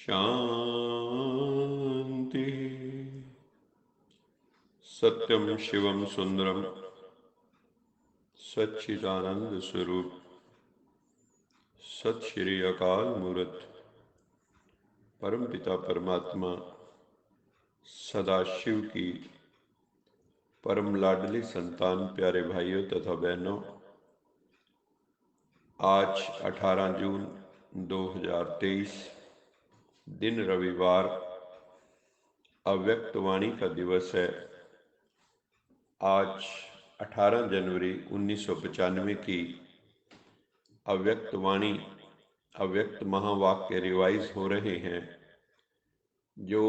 शांति। सत्यम शिवम सुंदरम सच्चिदानंद स्वरूप सत श्री अकाल मूर्त परमपिता परमात्मा सदाशिव की परम लाडली संतान प्यारे भाइयों तथा बहनों, आज 18 जून 2023 दिन रविवार अव्यक्त वाणी का दिवस है। आज 18 जनवरी 1995 की अव्यक्त वाणी अव्यक्त महावाक्य रिवाइज हो रहे हैं, जो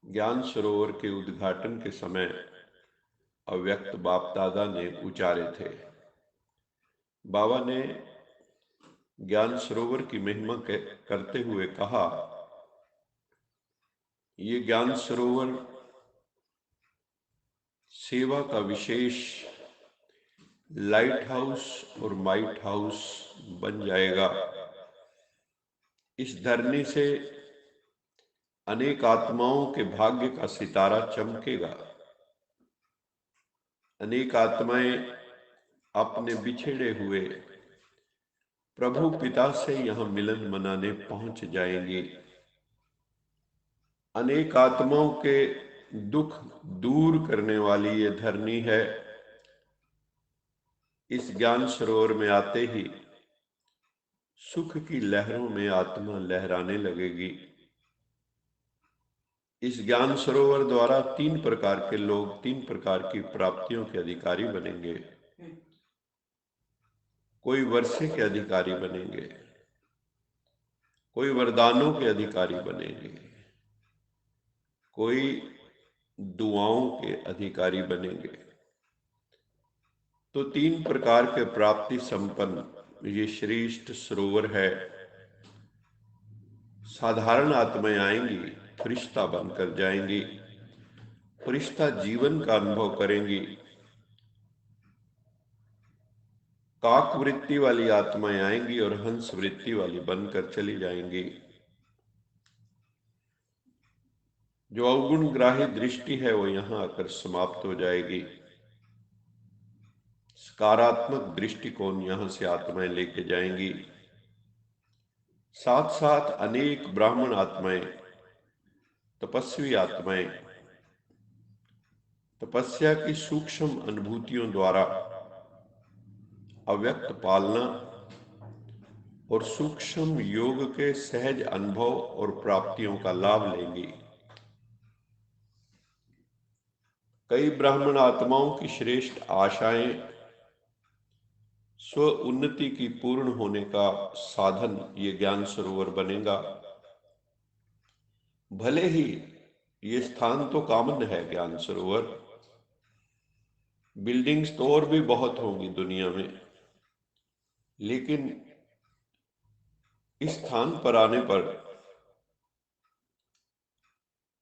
ज्ञान सरोवर के उद्घाटन के समय अव्यक्त बाप दादा ने उचारे थे। बाबा ने ज्ञान सरोवर की महिमा करते हुए कहा, ये ज्ञान सरोवर सेवा का विशेष लाइट हाउस और माइट हाउस बन जाएगा। इस धरनी से अनेक आत्माओं के भाग्य का सितारा चमकेगा। अनेक आत्माएं अपने बिछड़े हुए प्रभु पिता से यहाँ मिलन मनाने पहुंच जाएंगी। अनेक आत्माओं के दुख दूर करने वाली ये धरनी है। इस ज्ञान सरोवर में आते ही सुख की लहरों में आत्मा लहराने लगेगी। इस ज्ञान सरोवर द्वारा 3 प्रकार के लोग 3 प्रकार की प्राप्तियों के अधिकारी बनेंगे। कोई वर्षे के अधिकारी बनेंगे, कोई वरदानों के अधिकारी बनेंगे, कोई दुआओं के अधिकारी बनेंगे। तो 3 प्रकार के प्राप्ति संपन्न ये श्रेष्ठ सरोवर है। साधारण आत्माएं आएंगी, फरिश्ता बनकर जाएंगी, फरिश्ता जीवन का अनुभव करेंगी। काक वृत्ति वाली आत्माएं आएंगी और हंस वृत्ति वाली बनकर चली जाएंगी। जो अवगुण ग्राही दृष्टि है वो यहाँ आकर समाप्त हो जाएगी। सकारात्मक दृष्टिकोण यहाँ से आत्माएं लेके जाएंगी। साथ साथ अनेक ब्राह्मण आत्माएं, तपस्वी आत्माएं तपस्या की सूक्ष्म अनुभूतियों द्वारा अव्यक्त पालना और सूक्ष्म योग के सहज अनुभव और प्राप्तियों का लाभ लेंगी। कई ब्राह्मण आत्माओं की श्रेष्ठ आशाएं स्व उन्नति की पूर्ण होने का साधन ये ज्ञान सरोवर बनेगा। भले ही ये स्थान तो कॉमन है, ज्ञान सरोवर, बिल्डिंग्स तो और भी बहुत होंगी दुनिया में, लेकिन इस स्थान पर आने पर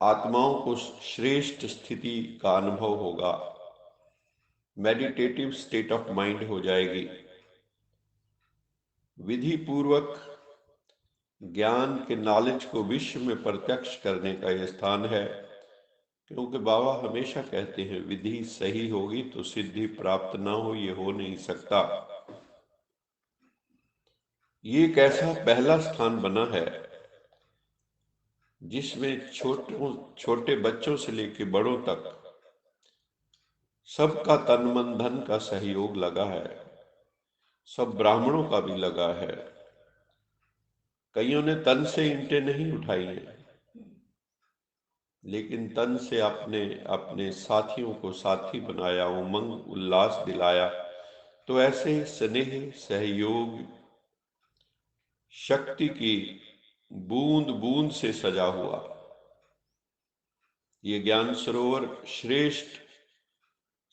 आत्माओं को श्रेष्ठ स्थिति का अनुभव होगा। मेडिटेटिव स्टेट ऑफ माइंड हो जाएगी। विधि पूर्वक ज्ञान के नॉलेज को विश्व में प्रत्यक्ष करने का यह स्थान है, क्योंकि बाबा हमेशा कहते हैं, विधि सही होगी तो सिद्धि प्राप्त ना हो ये हो नहीं सकता। ये एक ऐसा पहला स्थान बना है जिसमें छोटे बच्चों से लेकर बड़ों तक सबका तन मन धन का सहयोग लगा है। सब ब्राह्मणों का भी लगा है। कईयों ने तन से ईंटें नहीं उठाई हैं, लेकिन तन से अपने अपने साथियों को साथी बनाया, उमंग उल्लास दिलाया। तो ऐसे स्नेह सहयोग शक्ति की बूंद बूंद से सजा हुआ ये ज्ञान सरोवर श्रेष्ठ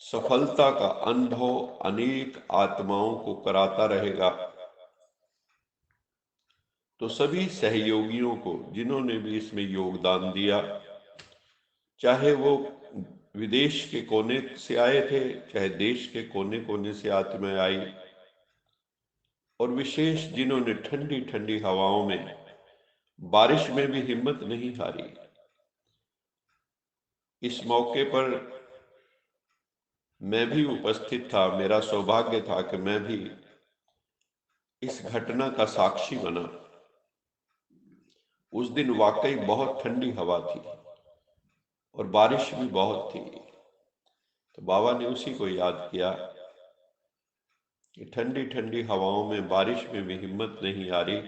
सफलता का अनुभव अनेक आत्माओं को कराता रहेगा। तो सभी सहयोगियों को, जिन्होंने भी इसमें योगदान दिया, चाहे वो विदेश के कोने से आए थे, चाहे देश के कोने कोने से आत्माएं आई, और विशेष जिन्होंने ठंडी ठंडी हवाओं में बारिश में भी हिम्मत नहीं हारी। इस मौके पर मैं भी उपस्थित था। मेरा सौभाग्य था कि मैं भी इस घटना का साक्षी बना। उस दिन वाकई बहुत ठंडी हवा थी और बारिश भी बहुत थी। तो बाबा ने उसी को याद किया कि ठंडी ठंडी हवाओं में, बारिश में भी हिम्मत नहीं हारी।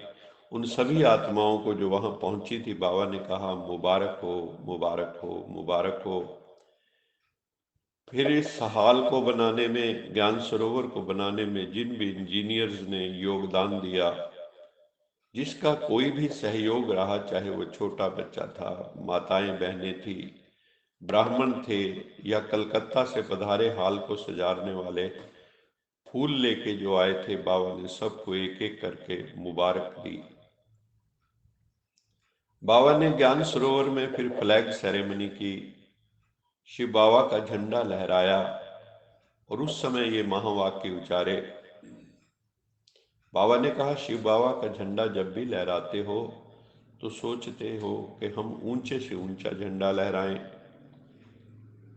उन सभी आत्माओं को जो वहां पहुंची थी, बाबा ने कहा मुबारक हो, मुबारक हो, मुबारक हो। फिर इस हाल को बनाने में, ज्ञान सरोवर को बनाने में जिन भी इंजीनियर्स ने योगदान दिया, जिसका कोई भी सहयोग रहा, चाहे वो छोटा बच्चा था, माताएं बहनें थी, ब्राह्मण थे, या कलकत्ता से पधारे हाल को सजाने वाले फूल लेके जो आए थे, बाबा ने सबको एक एक करके मुबारक दी। बाबा ने ज्ञान सरोवर में फिर फ्लैग सेरेमनी की, शिव बाबा का झंडा लहराया और उस समय ये महावाक्य उचारे। बाबा ने कहा शिव बाबा का झंडा जब भी लहराते हो तो सोचते हो कि हम ऊंचे से ऊंचा झंडा लहराएं।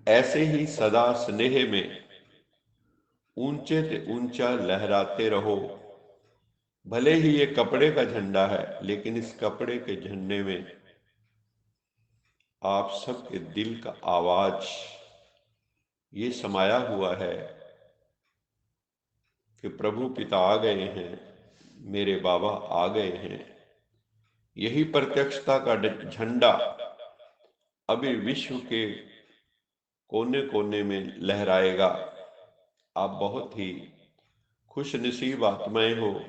ऐसे ही सदा स्नेह में ऊंचे से ऊंचा लहराते रहो। भले ही ये कपड़े का झंडा है, लेकिन इस कपड़े के झंडे में आप सबके दिल का आवाज ये समाया हुआ है कि प्रभु पिता आ गए हैं, मेरे बाबा आ गए हैं। यही प्रत्यक्षता का झंडा अभी विश्व के कोने कोने में लहराएगा। आप बहुत ही खुश नसीब आत्माएं हो।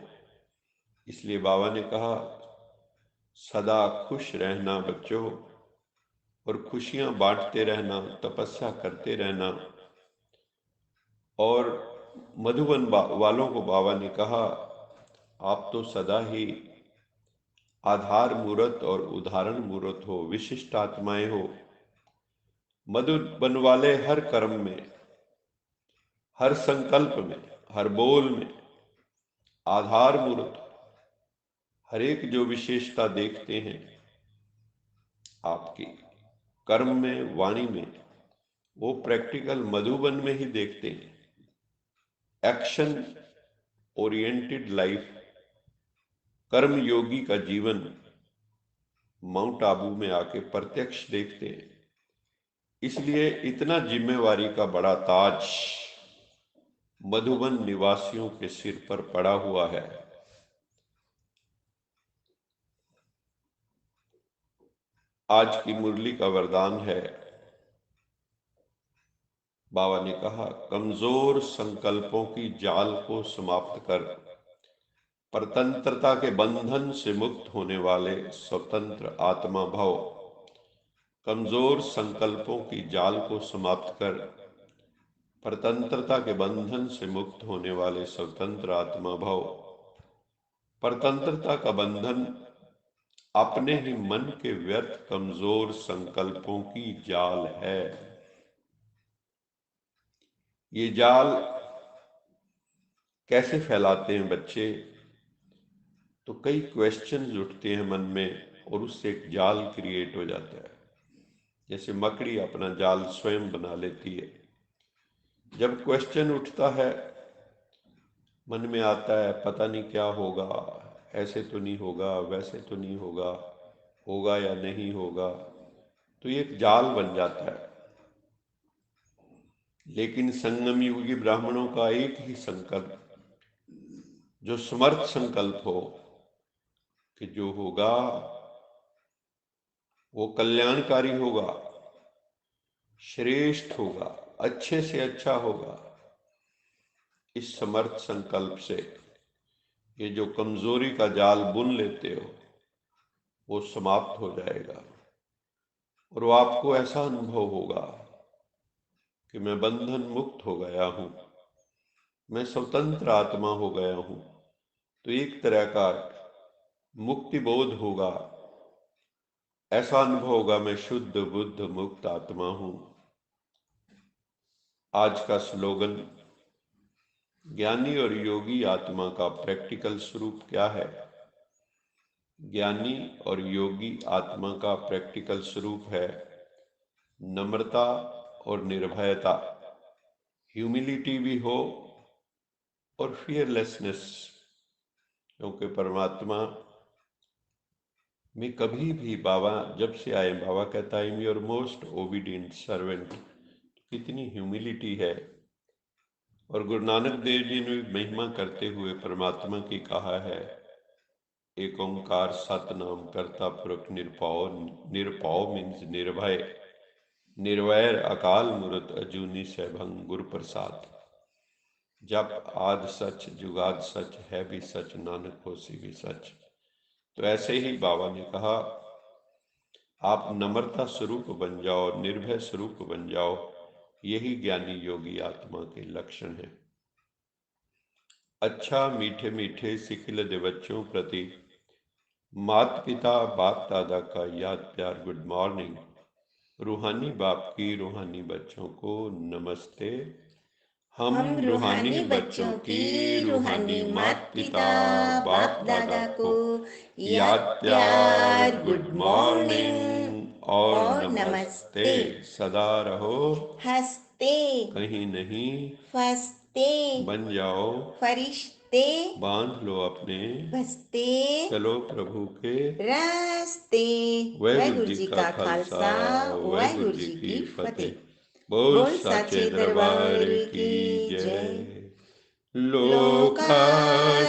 इसलिए बाबा ने कहा सदा खुश रहना बच्चों, और खुशियां बांटते रहना, तपस्या करते रहना। और मधुबन वालों को बाबा ने कहा आप तो सदा ही आधार मूर्त और उदाहरण मूर्त हो, विशिष्ट आत्माएं हो। मधुबन वाले हर कर्म में, हर संकल्प में, हर बोल में आधार मूर्त, हर एक जो विशेषता देखते हैं आपकी कर्म में, वाणी में, वो प्रैक्टिकल मधुबन में ही देखते हैं। एक्शन ओरिएंटेड लाइफ, कर्म योगी का जीवन माउंट आबू में आके प्रत्यक्ष देखते हैं। इसलिए इतना जिम्मेवारी का बड़ा ताज मधुबन निवासियों के सिर पर पड़ा हुआ है। आज की मुरली का वरदान है, बाबा ने कहा कमजोर संकल्पों की जाल को समाप्त कर परतंत्रता के बंधन से मुक्त होने वाले स्वतंत्र आत्मा भव। कमजोर संकल्पों की जाल को समाप्त कर परतंत्रता के बंधन से मुक्त होने वाले स्वतंत्र आत्मा भव। परतंत्रता का बंधन अपने ही मन के व्यर्थ कमजोर संकल्पों की जाल है। ये जाल कैसे फैलाते हैं बच्चे? तो कई क्वेश्चंस उठते हैं मन में और उससे एक जाल क्रिएट हो जाता है। जैसे मकड़ी अपना जाल स्वयं बना लेती है। जब क्वेश्चन उठता है, मन में आता है पता नहीं क्या होगा, ऐसे तो नहीं होगा, वैसे तो नहीं होगा, होगा या नहीं होगा, तो ये एक जाल बन जाता है। लेकिन संगम युगी ब्राह्मणों का एक ही संकल्प, जो समर्थ संकल्प हो कि जो होगा वो कल्याणकारी होगा, श्रेष्ठ होगा, अच्छे से अच्छा होगा। इस समर्थ संकल्प से ये जो कमजोरी का जाल बुन लेते हो वो समाप्त हो जाएगा और वो आपको ऐसा अनुभव होगा कि मैं बंधन मुक्त हो गया हूं, मैं स्वतंत्र आत्मा हो गया हूं। तो एक तरह का मुक्ति बोध होगा, ऐसा अनुभव होगा मैं शुद्ध बुद्ध मुक्त आत्मा हूं। आज का स्लोगन ज्ञानी और योगी आत्मा का प्रैक्टिकल स्वरूप क्या है? ज्ञानी और योगी आत्मा का प्रैक्टिकल स्वरूप है नम्रता और निर्भयता, ह्यूमिलिटी भी हो और फियरलेसनेस, क्योंकि परमात्मा में कभी भी बाबा जब से आए, बाबा कहता है I am your most obedient servant. कितनी ह्यूमिलिटी है। और गुरु नानक देव जी ने महिमा करते हुए परमात्मा की कहा है, एक ओंकार सतनाम करता पुरख निरपौ, निरपौ मीन्स निर्भय, निर्वैर अकाल मूरत अजूनी सैभंग गुरु प्रसाद। जब आद सच जुगाद सच है भी सच, नानक होसी भी सच। तो ऐसे ही बाबा ने कहा आप नम्रता स्वरूप बन जाओ, निर्भय स्वरूप बन जाओ, यही ज्ञानी योगी आत्मा के लक्षण है। अच्छा मीठे मीठे सिखिलद बच्चों प्रति माता पिता बाप दादा का याद प्यार गुड मॉर्निंग। रूहानी बाप की रूहानी बच्चों को नमस्ते। हम रूहानी बच्चों की रूहानी माता पिता बाप दादा को याद प्यार गुड मॉर्निंग और नमस्ते। सदा रहो हंसते, कहीं नहीं फंसते, बन जाओ फरिश्ते, बांध लो अपने बस्ते, चलो प्रभु के रास्ते। वाहिगुरु जी का खालसा, वाहिगुरु जी की फतेह। बोल साचे दरबार की जय। लोका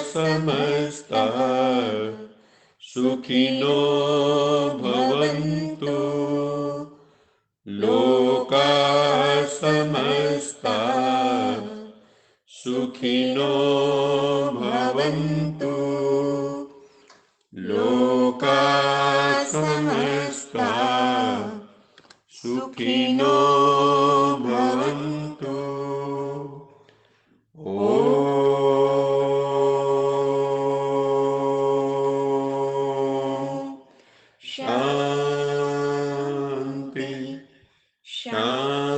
समस्ता सुखिनो भवन्तु, लोका समस्ता सुखिनो भवन्तु, लोका समस्ता सुखिनो भवन्तु। ओम शांति शांति।